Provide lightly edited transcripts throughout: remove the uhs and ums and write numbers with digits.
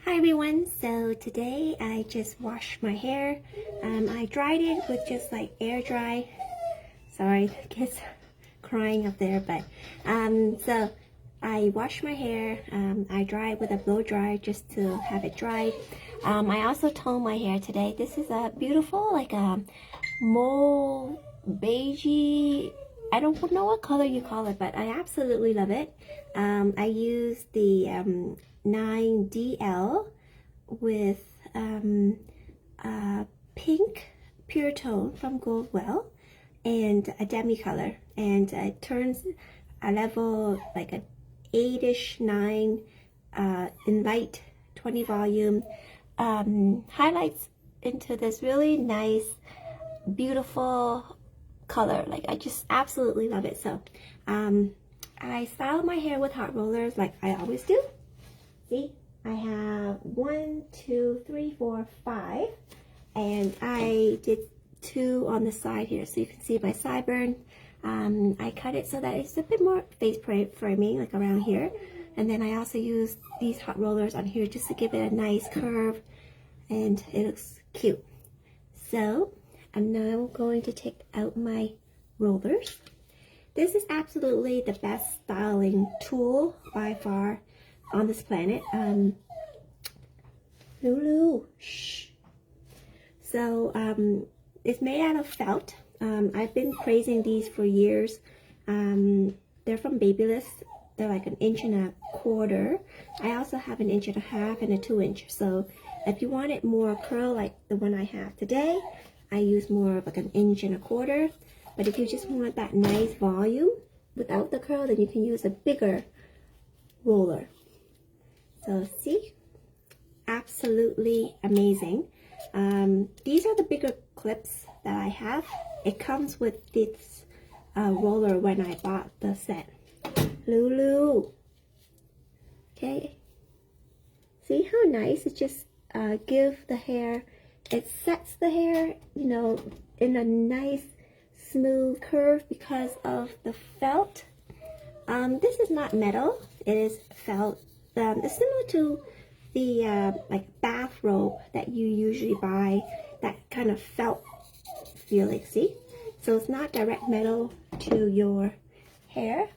Hi everyone, so today I just washed my hair. I dried it with just like air dry. Sorry, the kids crying up there, but so I washed my hair. I dried with a blow dryer just to have it dried. I also toned my hair today. This is a beautiful like a mauve beigey. I don't know what color you call it, but I absolutely love it. I used the 9DL with a pink pure tone from Goldwell and a demi color, and it turns a level like a 8ish 9 in light 20 volume, highlights into this really nice beautiful color. Like I just absolutely love it. So I style my hair with hot rollers like I always do. See, I have 1, 2, 3, 4, 5, and I did 2 on the side here, so you can see my sideburn. I cut it so that it's a bit more face framing, like around here, and then I also use these hot rollers on here just to give it a nice curve, and it looks cute. So I'm now going to take out my rollers. This is absolutely the best styling tool by far on this planet. Lulu, shh. So it's made out of felt. I've been praising these for years. They're from Babyliss. They're like 1.25 inches. I also have 1.5 inches and a 2-inch. So if you want it more curl like the one I have today, I use more of like 1.25 inches. But if you just want that nice volume without the curl, then you can use a bigger roller. So see, absolutely amazing. These are the bigger clips that I have. It comes with this roller when I bought the set. Lulu. Okay. See how nice it just give the hair. It sets the hair, you know, in a nice smooth curve because of the felt. This is not metal. It is felt. It's similar to the like bathrobe that you usually buy, that kind of felt feeling, see? So it's not direct metal to your hair,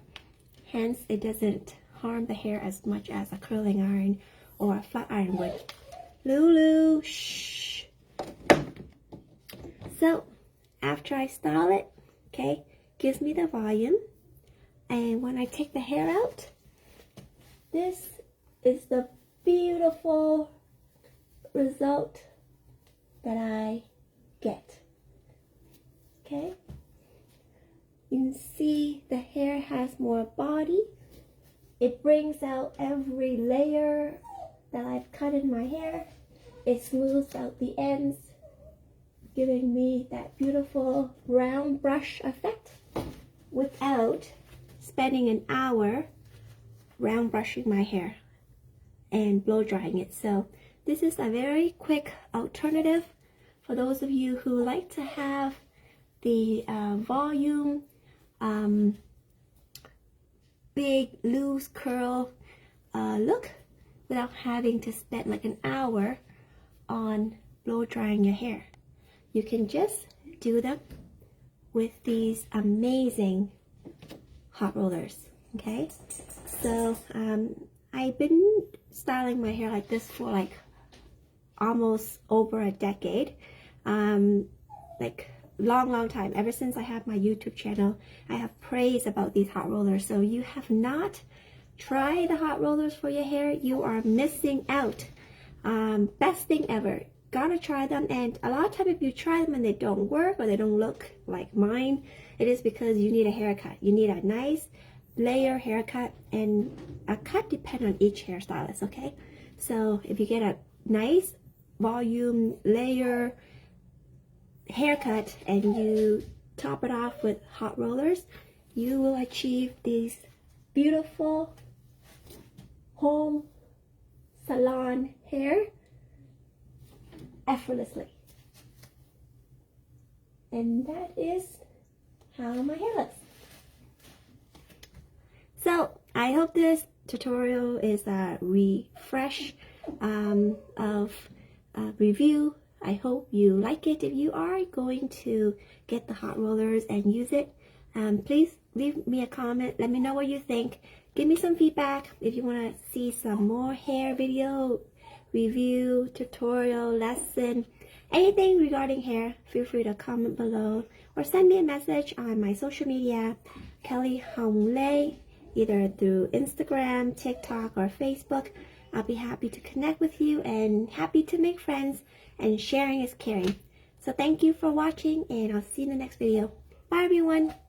hence it doesn't harm the hair as much as a curling iron or a flat iron would. Lulu, shh. So after I style it, okay, gives me the volume, and when I take the hair out, this is the beautiful result that I get. Okay, you can see the hair has more body. It brings out every layer that I've cut in my hair. It smooths out the ends, giving me that beautiful round brush effect without spending an hour round brushing my hair and blow drying it. So this is a very quick alternative for those of you who like to have the volume, big loose curl look without having to spend like an hour on blow drying your hair. You can just do them with these amazing hot rollers. Okay, so I've been styling my hair like this for like almost over a decade, like long time. Ever since I have my YouTube channel, I have praised about these hot rollers. So you have not tried the hot rollers for your hair, you are missing out. Best thing ever. Gotta try them. And a lot of time if you try them and they don't work or they don't look like mine, it is because you need a haircut. You need a nice layer haircut, and a cut depends on each hairstylist. Okay, so if you get a nice volume layer haircut and you top it off with hot rollers, you will achieve these beautiful home salon hair effortlessly. And that is how my hair looks. So I hope this tutorial is a refresh of review. I hope you like it. If you are going to get the hot rollers and use it, please leave me a comment. Let me know what you think. Give me some feedback. If you want to see some more hair video, review, tutorial, lesson, anything regarding hair, feel free to comment below or send me a message on my social media, Kelly Hong Lei, either through Instagram, TikTok, or Facebook. I'll be happy to connect with you and happy to make friends, and sharing is caring. So thank you for watching, and I'll see you in the next video. Bye everyone!